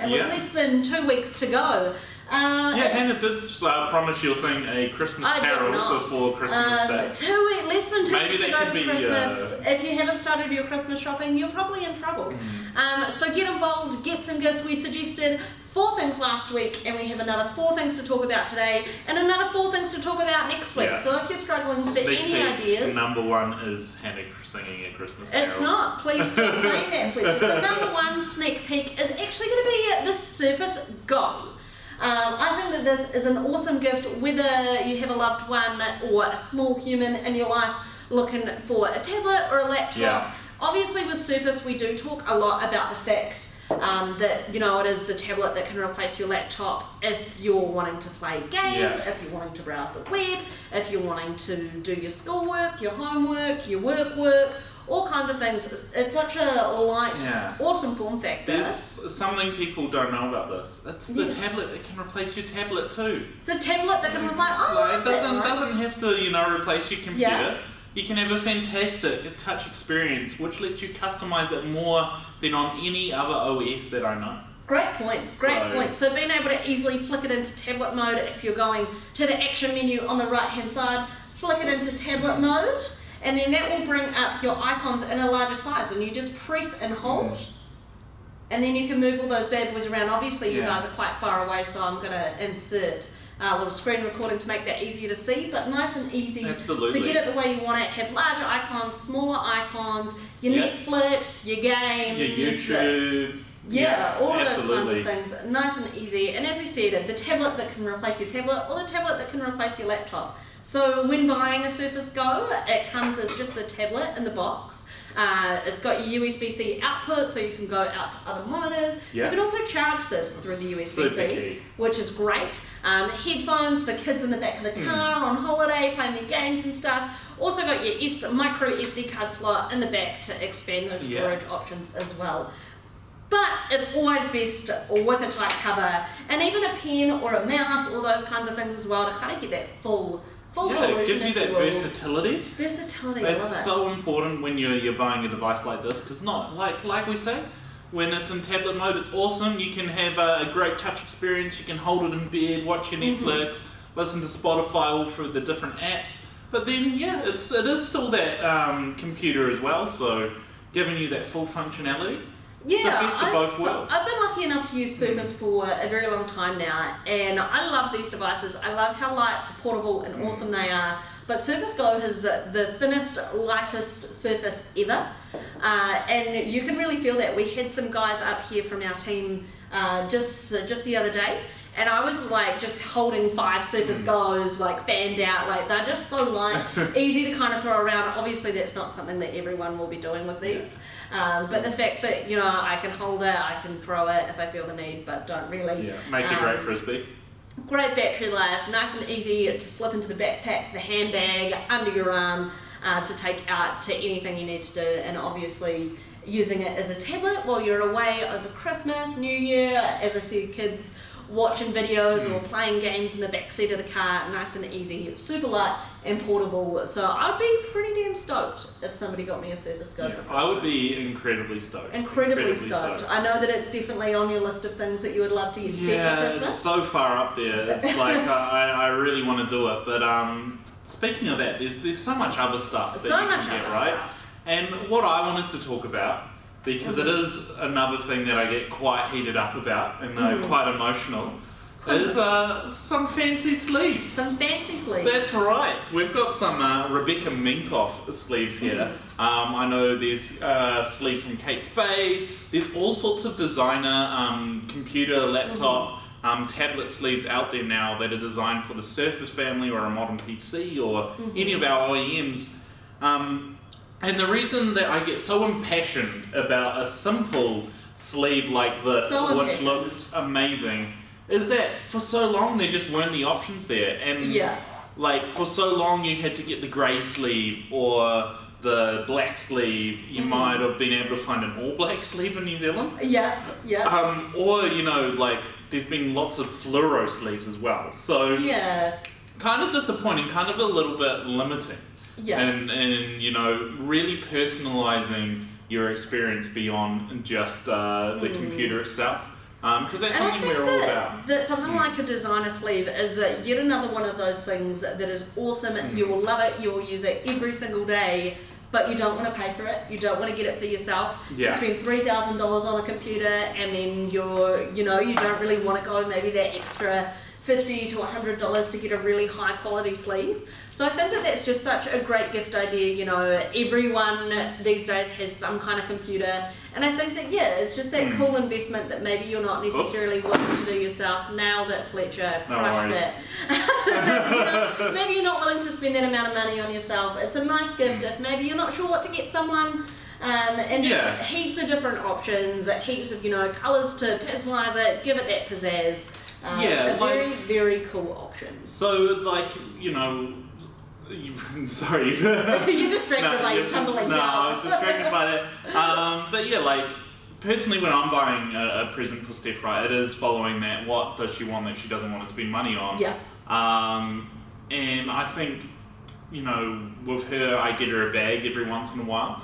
and with less than 2 weeks to go. And it did promise you'll sing a Christmas carol before Christmas Day. Less than 2 weeks to go to be, Christmas. If you haven't started your Christmas shopping, you're probably in trouble. So get involved, get some gifts. We suggested 4 things last week, and we have another 4 things to talk about today, and another 4 things to talk about next week. So if you're struggling for any ideas... Number 1 is Hannah singing a Christmas carol. It's not. Please stop saying that, Fletcher. So number 1 sneak peek is actually going to be the Surface Go. I think that this is an awesome gift, whether you have a loved one or a small human in your life looking for a tablet or a laptop. Obviously with Surface we do talk a lot about the fact that, you know, it is the tablet that can replace your laptop if you're wanting to play games, if you're wanting to browse the web, if you're wanting to do your schoolwork, your homework, your work, all kinds of things. It's such a light, awesome form factor. There's something people don't know about this. It's the tablet that can replace your tablet too. It's a tablet that can replace... it doesn't have to, you know, replace your computer. You can have a fantastic touch experience which lets you customize it more than on any other OS that I know. Great point, great point. So being able to easily flick it into tablet mode, if you're going to the action menu on the right hand side, flick it into tablet mode, and then that will bring up your icons in a larger size, and you just press and hold, and then you can move all those bad boys around. Obviously you guys are quite far away, so I'm going to insert a little screen recording to make that easier to see, but nice and easy to get it the way you want it. Have larger icons, smaller icons, your Netflix, your games, your YouTube. All of those kinds of things. Nice and easy. And as we said, the tablet that can replace your tablet, or the tablet that can replace your laptop. So when buying a Surface Go, it comes as just the tablet in the box. It's got your USB-C output, so you can go out to other monitors. You can also charge this through the USB-C, which is great. Headphones for kids in the back of the car on holiday, playing their games and stuff. Also got your micro SD card slot in the back to expand those storage options as well. But it's always best with a tight cover, and even a pen or a mouse, all those kinds of things as well, to kind of get that full solution. It gives you that versatility. Versatility, It's so important when you're buying a device like this, because like we say, when it's in tablet mode, it's awesome. You can have a great touch experience. You can hold it in bed, watch your Netflix, listen to Spotify all through the different apps. But then, it is still that computer as well, so giving you that full functionality. The best of both worlds. I've been lucky enough to use Surface for a very long time now, and I love these devices. I love how light, portable, and awesome they are. But Surface Go has the thinnest, lightest surface ever, and you can really feel that. We had some guys up here from our team just the other day, and I was like just holding 5 Surface Go's, like fanned out. Like, they're just so light, easy to kind of throw around. Obviously that's not something that everyone will be doing with these, but the fact that, you know, I can hold it, I can throw it if I feel the need, but don't really. Make a great frisbee. Great battery life, nice and easy to slip into the backpack, the handbag, under your arm, to take out to anything you need to do, and obviously using it as a tablet while you're away over Christmas, New Year, as I said, kids watching videos or playing games in the back seat of the car, nice and easy, super light and portable. So I'd be pretty damn stoked if somebody got me a Surface Go for Christmas. I would be incredibly stoked. Incredibly stoked. I know that it's definitely on your list of things that you would love to get Steph for Christmas. It's so far up there. It's like I really want to do it. But speaking of that, there's so much other stuff that you can get, right? And what I wanted to talk about, because it is another thing that I get quite heated up about and quite emotional, is some fancy sleeves. Some fancy sleeves. That's right. We've got some Rebecca Minkoff sleeves here. I know there's sleeves from Kate Spade. There's all sorts of designer computer, laptop, tablet sleeves out there now that are designed for the Surface family or a modern PC or any of our OEMs. And the reason that I get so impassioned about a simple sleeve like this, which looks amazing, is that for so long there just weren't the options there. And like, for so long you had to get the grey sleeve or the black sleeve. You might have been able to find an all black sleeve in New Zealand. Or, you know, like, there's been lots of fluoro sleeves as well. So kind of disappointing, kind of a little bit limiting. And you know, really personalising your experience beyond just the computer itself. because that's And I something think we're all about. that something like a designer sleeve is yet another one of those things that is awesome. You will love it, you will use it every single day, but you don't want to pay for it. You don't want to get it for yourself. Yeah. You spend $3,000 on a computer, and then you don't really want to go maybe that extra $50 to $100 to get a really high quality sleeve. So I think that that's just such a great gift idea. You know, everyone these days has some kind of computer, and I think that it's just that cool investment that maybe you're not necessarily willing to do yourself. Nailed it, Fletcher. No Crushed worries. it. Maybe you're not willing to spend that amount of money on yourself. It's a nice gift if maybe you're not sure what to get someone. And just heaps of different options, heaps of colours to personalise it, give it that pizzazz. A very, very cool option. So, sorry. You're distracted by your tumbling down. No, I'm distracted by that. But personally, when I'm buying a present for Steph, right, it is following that. What does she want that she doesn't want to spend money on? Yeah. And I think, with her, I get her a bag every once in a while.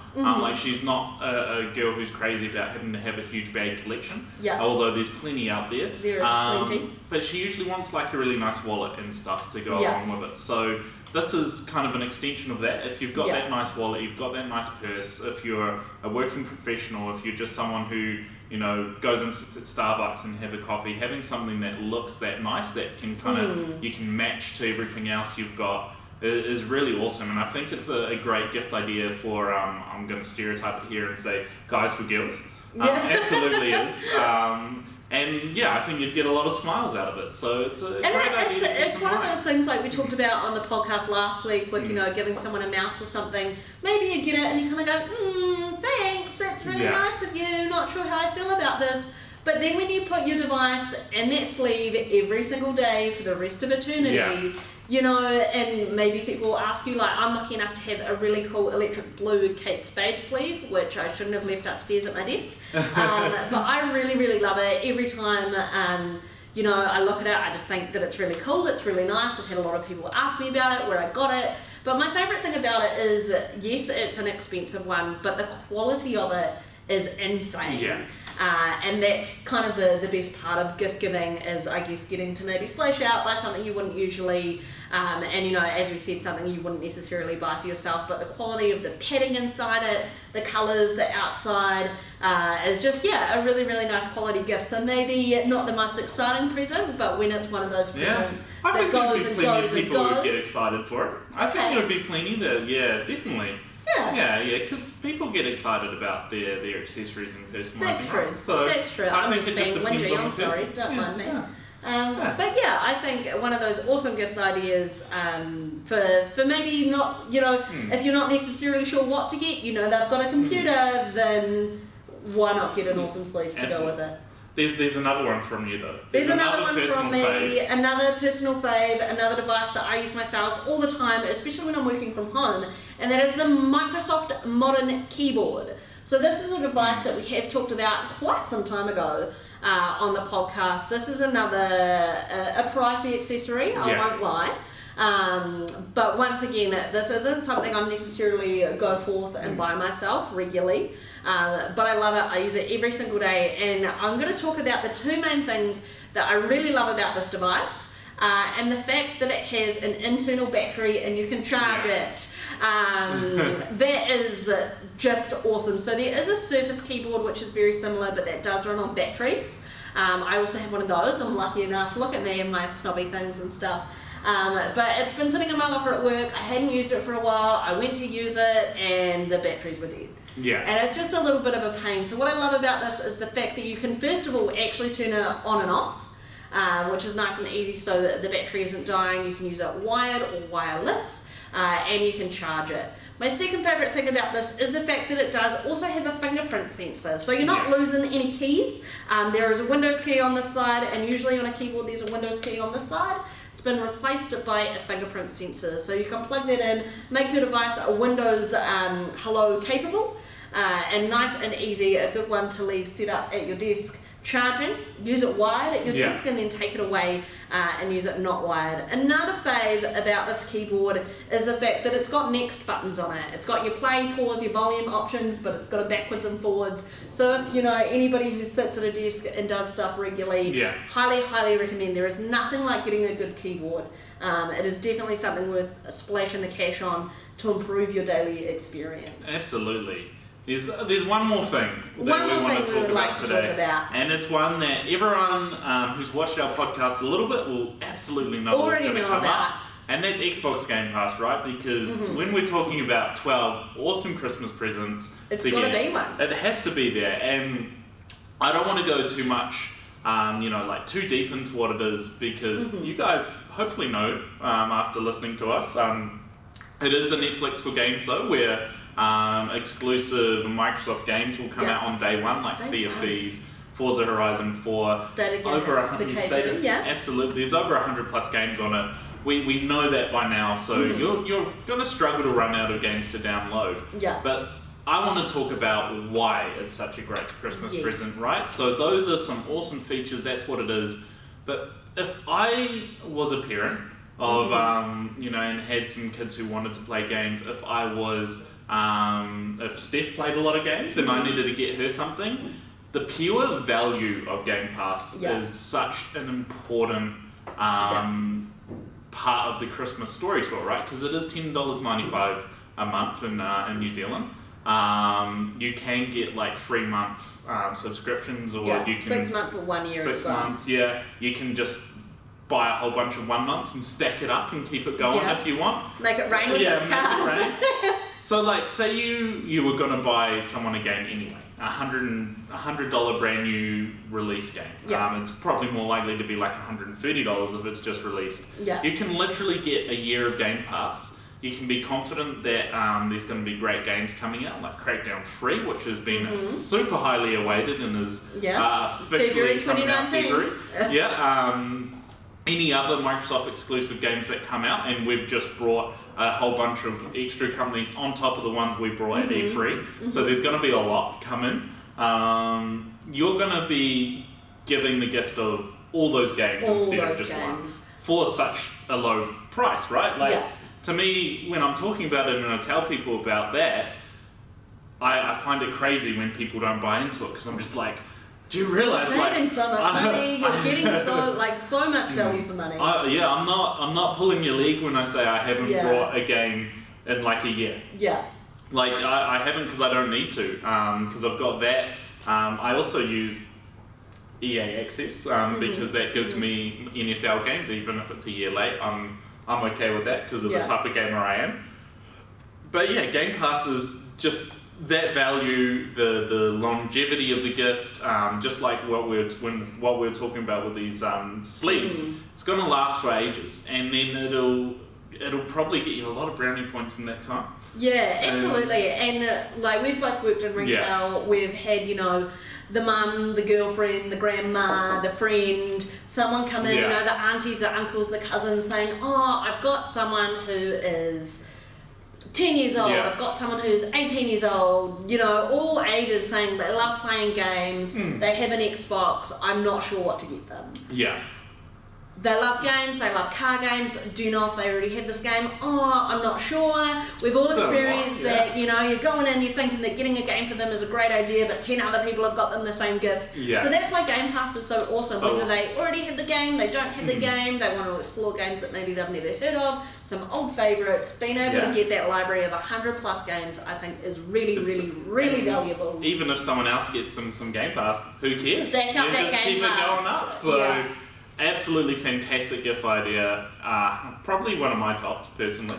She's not a girl who's crazy about having to have a huge bag collection. Yeah. Although there's plenty out there. There is plenty. But she usually wants like a really nice wallet and stuff to go along with it. So this is kind of an extension of that. If you've got that nice wallet, you've got that nice purse, if you're a working professional, if you're just someone who, goes and sits at Starbucks and have a coffee, having something that looks that nice, that can kind of, you can match to everything else you've got, is really awesome. And I think it's a great gift idea for, I'm going to stereotype it here and say, guys for girls. Absolutely is. And I think you'd get a lot of smiles out of it. So it's a great idea. It's one of those things like we talked about on the podcast last week with, giving someone a mouse or something. Maybe you get it and you kind of go, thanks, that's really nice of you, not sure how I feel about this. But then when you put your device in that sleeve every single day for the rest of eternity, and maybe people ask you, like, I'm lucky enough to have a really cool electric blue Kate Spade sleeve, which I shouldn't have left upstairs at my desk. But I really, really love it. Every time, I look at it, I just think that it's really cool, it's really nice. I've had a lot of people ask me about it, where I got it. But my favourite thing about it is, yes, it's an expensive one, but the quality of it is insane. Yeah. And that's kind of the best part of gift giving is, I guess, getting to maybe splash out, buy something you wouldn't usually, and as we said, something you wouldn't necessarily buy for yourself, but the quality of the padding inside it, the colours, the outside, is just, a really, really nice quality gift. So maybe not the most exciting present, but when it's one of those presents that goes and goes and people goes. would get excited for it. I think there would be plenty that, definitely. Yeah, because people get excited about their accessories and personalising. That's true. So that's true. I I'm think just it just being depends whingy. on I'm the sorry. person. Don't mind me. Yeah. But I think one of those awesome gift ideas for maybe not, if you're not necessarily sure what to get, they've got a computer, then why not get an awesome sleeve to go with it? There's another one from you though. There's another one from me, fave. another personal fave, another device that I use myself all the time, especially when I'm working from home, and that is the Microsoft Modern Keyboard. So this is a device that we have talked about quite some time ago on the podcast. This is another a pricey accessory, I won't lie. But once again, this isn't something I'm necessarily go forth and buy myself regularly, but I love it. I use it every single day, and I'm going to talk about the two main things that I really love about this device, and the fact that it has an internal battery and you can charge it. That is just awesome. So there is a Surface keyboard which is very similar, but that does run on batteries. I also have one of those. I'm lucky enough. Look at me and my snobby things and stuff. But it's been sitting in my locker at work. I hadn't used it for a while. I went to use it and the batteries were dead. Yeah. And it's just a little bit of a pain. So what I love about this is the fact that you can first of all actually turn it on and off, which is nice and easy so that the battery isn't dying. You can use it wired or wireless, and you can charge it. My second favourite thing about this is the fact that it does also have a fingerprint sensor. So you're not losing any keys. There is a Windows key on this side, and usually on a keyboard there's a Windows key on this side. It's been replaced by a fingerprint sensor. So you can plug that in, make your device a Windows Hello capable, and nice and easy, a good one to leave set up at your desk, charging, use it wired at your Yeah. desk and then take it away and use it not wired. Another fave about this keyboard is the fact that it's got next buttons on it. It's got your play, pause, your volume options, but it's got a backwards and forwards. So if, you know, anybody who sits at a desk and does stuff regularly, highly recommend. There is nothing like getting a good keyboard. It is definitely something worth splashing the cash on to improve your daily experience. Absolutely. There's one more thing that we want to talk about today, and it's one that everyone who's watched our podcast a little bit will absolutely know is going to come up, and that's Xbox Game Pass, right? Because when we're talking about 12 awesome Christmas presents, it's got to be one. It has to be there, and I don't want to go too much, too deep into what it is, because you guys hopefully know after listening to us. It is the Netflix for games though, where exclusive Microsoft games will come out on day one, like Sea of Thieves, Forza Horizon 4. Over 100 absolutely. There's over 100 plus games on it. We know that by now, so you're going to struggle to run out of games to download. Yeah. But I want to talk about why it's such a great Christmas present, right? So those are some awesome features. That's what it is. But if I was a parent of and had some kids who wanted to play games, if I was if Steph played a lot of games and I needed to get her something, the pure value of Game Pass is such an important part of the Christmas story to it, right? Because it is $10.95 a month in New Zealand. You can get like 3-month subscriptions, or you can 6 months or 1 year. 6 months, You can just buy a whole bunch of 1 months and stack it up and keep it going if you want. Make it rain with this card. Make it rain. So like, say you were going to buy someone a game anyway, $100 brand new release game. It's probably more likely to be like $130 if it's just released. You can literally get a year of Game Pass. You can be confident that there's going to be great games coming out, like Crackdown 3, which has been super highly awaited and is officially coming out February. Any other Microsoft exclusive games that come out, and we've just brought a whole bunch of extra companies on top of the ones we brought at E3. So there's going to be a lot coming. You're going to be giving the gift of all those games instead of just one for such a low price, right? Like, to me, when I'm talking about it and I tell people about that, I find it crazy when people don't buy into it, because I'm just like, do you realise, you're saving so much money, you're getting so much value for money. I'm not pulling your leg when I say I haven't bought a game in like a year. Like I haven't, because I don't need to, because I've got that. I also use EA Access because that gives me NFL games, even if it's a year late. I'm okay with that because of the type of gamer I am. But Game Pass is just that value, the longevity of the gift, just like what we were talking about with these sleeves. It's going to last for ages, and then it'll probably get you a lot of brownie points in that time. Yeah, absolutely. And like, we've both worked in retail. We've had, the mum, the girlfriend, the grandma, the friend, someone come in, the aunties, the uncles, the cousins, saying, I've got someone who is 10 years old, I've got someone who's 18 years old, all ages, saying they love playing games, they have an Xbox, I'm not sure what to get them. They love games, they love car games, do you know if they already have this game? I'm not sure. We've all experienced that, you're going in, you're thinking that getting a game for them is a great idea, but 10 other people have got them the same gift. So that's why Game Pass is so awesome. Whether they already have the game, they don't have the game, they want to explore games that maybe they've never heard of, some old favourites, being able to get that library of 100 plus games, I think is really valuable. Even if someone else gets them some Game Pass, who cares? Stack up that just Game keep Pass. it going up. So absolutely fantastic gift idea. Probably one of my tops personally.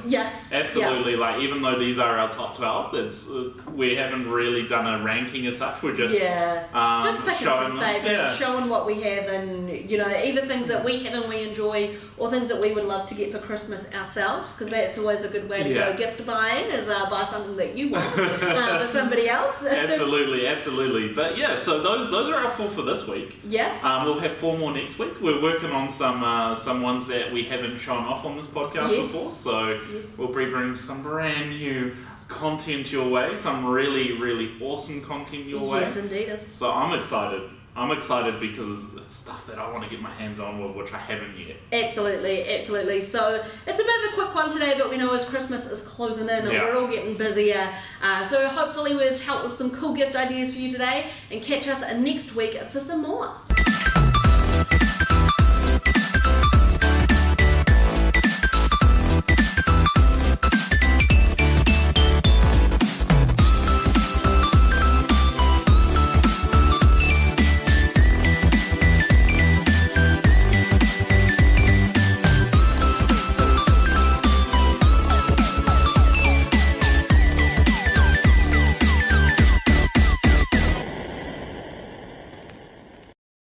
Absolutely. Like, even though these are our top 12, it's we haven't really done a ranking as such. We're just just picking some favourites, showing what we have, and either things that we have and we enjoy, or things that we would love to get for Christmas ourselves, because that's always a good way to go gift buying, is buy something that you want for somebody else. absolutely. But so those are our 4 for this week. We'll have 4 more next week. We're working on some ones that we haven't shown off on this podcast before, so we'll be bringing some brand new content your way, some really awesome content your way. Yes, indeed. So I'm excited. I'm excited because it's stuff that I want to get my hands on with, which I haven't yet. Absolutely. So it's a bit of a quick one today, but we know as Christmas is closing in and we're all getting busier. So hopefully we've helped with some cool gift ideas for you today, and catch us next week for some more.